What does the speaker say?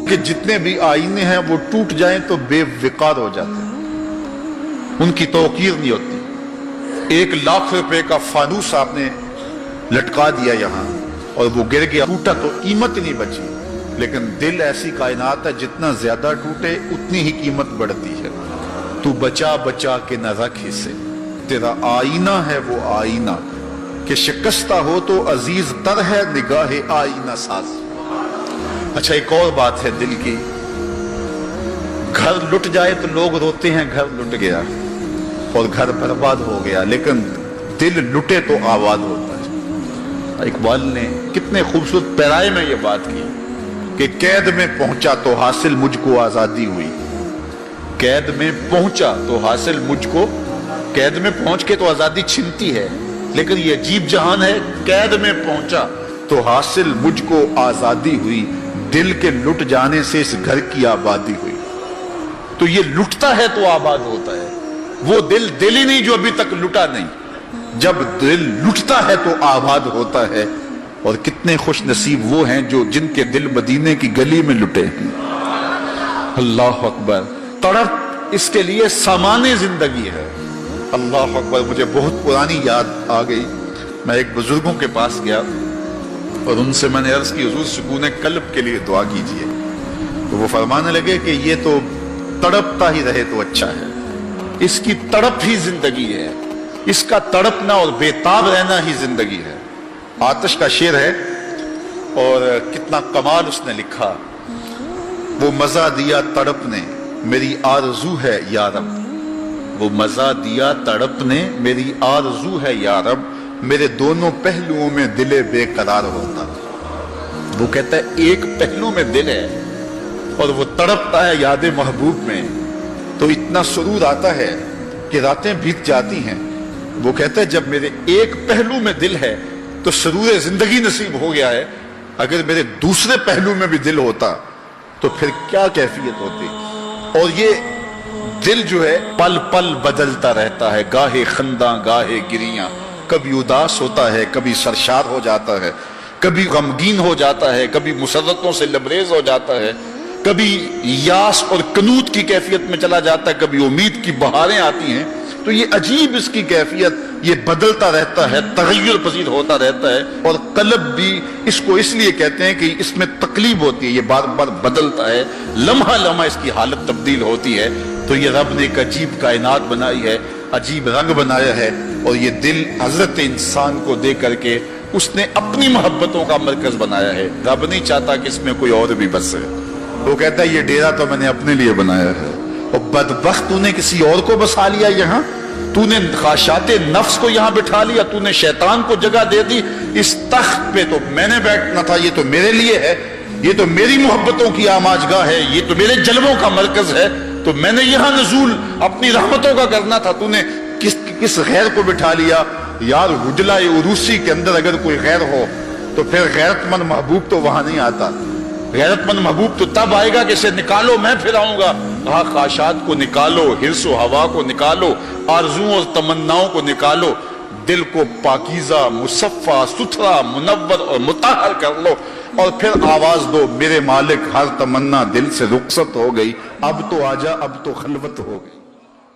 کہ جتنے بھی آئینے ہیں وہ ٹوٹ جائیں تو بے وقار ہو جاتے ہیں، ان کی توقیر نہیں ہوتی۔ 1,00,000 روپے کا فانوس آپ نے لٹکا دیا یہاں اور وہ گر گیا، ٹوٹا تو قیمت نہیں بچی، لیکن دل ایسی کائنات ہے جتنا زیادہ ٹوٹے اتنی ہی قیمت بڑھتی ہے۔ تو بچا بچا کے نہ رکھ اسے، تیرا آئینہ ہے وہ آئینہ کہ شکستہ ہو تو عزیز تر ہے نگاہ آئینہ ساز۔ اچھا ایک اور بات ہے دل کی، گھر لٹ جائے تو لوگ روتے ہیں گھر لٹ گیا اور گھر برباد ہو گیا، لیکن دل لٹے تو آباد ہوتا ہے۔ اقبال نے کتنے خوبصورت پیرائے میں یہ بات کی کہ قید میں پہنچا تو حاصل مجھ کو آزادی ہوئی، قید میں پہنچا تو حاصل مجھ کو، قید میں پہنچ کے تو آزادی چھنتی ہے، لیکن یہ عجیب جہان ہے، قید میں پہنچا تو حاصل مجھ کو آزادی ہوئی، دل کے لٹ جانے سے اس گھر کی آبادی ہوئی۔ تو یہ لٹتا ہے تو آباد ہوتا ہے، وہ دل دل ہی نہیں جو ابھی تک لٹا نہیں، جب دل لٹتا ہے تو آباد ہوتا ہے۔ اور کتنے خوش نصیب وہ ہیں جو جن کے دل مدینے کی گلی میں لٹے ہیں۔ اللہ اکبر، تڑپ اس کے لیے سامان زندگی ہے۔ اللہ اکبر، مجھے بہت پرانی یاد آ گئی، میں ایک بزرگوں کے پاس گیا اور ان سے میں نے عرض کی حضور سکون قلب کے لیے دعا کیجئے، تو وہ فرمانے لگے کہ یہ تو تڑپتا ہی رہے تو اچھا ہے، اس کی تڑپ ہی زندگی ہے، اس کا تڑپنا اور بےتاب رہنا ہی زندگی ہے۔ آتش کا شعر ہے اور کتنا کمال اس نے لکھا، وہ مزہ دیا تڑپ نے میری آرزو ہے یا رب، وہ مزہ دیا تڑپ نے میری آرزو ہے یا رب، میرے دونوں پہلوؤں میں دل بے قرار ہوتا۔ وہ کہتا ہے ایک پہلو میں دل ہے اور وہ تڑپتا ہے یاد محبوب میں، تو اتنا سرور آتا ہے کہ راتیں بیت جاتی ہیں۔ وہ کہتا ہے جب میرے ایک پہلو میں دل ہے تو سرور زندگی نصیب ہو گیا ہے، اگر میرے دوسرے پہلو میں بھی دل ہوتا تو پھر کیا کیفیت ہوتی۔ اور یہ دل جو ہے پل پل بدلتا رہتا ہے، گاہے خنداں گاہے گریاں، کبھی اداس ہوتا ہے، کبھی سرشار ہو جاتا ہے، کبھی غمگین ہو جاتا ہے، کبھی مسرتوں سے لبریز ہو جاتا ہے، کبھی یاس اور قنوط کی کیفیت میں چلا جاتا ہے، کبھی امید کی بہاریں آتی ہیں۔ تو یہ عجیب اس کی کیفیت، یہ بدلتا رہتا ہے، تغیر پذیر ہوتا رہتا ہے۔ اور قلب بھی اس کو اس لیے کہتے ہیں کہ اس میں تقلیب ہوتی ہے، یہ بار بار بدلتا ہے، لمحہ لمحہ اس کی حالت تبدیل ہوتی ہے۔ تو یہ رب نے ایک عجیب کائنات بنائی ہے، عجیب رنگ بنایا ہے، اور یہ دل حضرت انسان کو دے کر کے اس نے اپنی محبتوں کا مرکز بنایا ہے۔ رب نہیں چاہتا کہ اس میں کوئی اور بھی بسے، وہ کہتا ہے یہ ڈیرا تو میں نے اپنے لیے بنایا ہے، اور بدبخت تو نے کسی اور کو بسا لیا یہاں، تو نے خواہشات نفس کو یہاں بٹھا لیا، تو نے شیطان کو جگہ دے دی، اس تخت پہ تو میں نے بیٹھنا تھا، یہ تو میرے لیے ہے، یہ تو میری محبتوں کی آماجگاہ ہے، یہ تو میرے جلووں کا مرکز ہے، تو میں نے یہاں نزول اپنی رحمتوں کا کرنا تھا، تو نے کس غیر کو بٹھا لیا۔ یار حجلہ عروسی کے اندر اگر کوئی غیر ہو تو پھر غیرت مند محبوب تو وہاں نہیں آتا، غیرت مند محبوب تو تب آئے گا کہ اسے نکالو میں پھر آؤں گا۔ کہا خواہشات کو نکالو، حرص و ہوا کو نکالو، آرزوؤں اور تمناؤں کو نکالو، دل کو پاکیزہ مصفہ ستھرا منور اور مطہر کر لو، اور پھر آواز دو میرے مالک ہر تمنا دل سے رخصت ہو گئی، اب تو آجا اب تو خلوت ہو گئی۔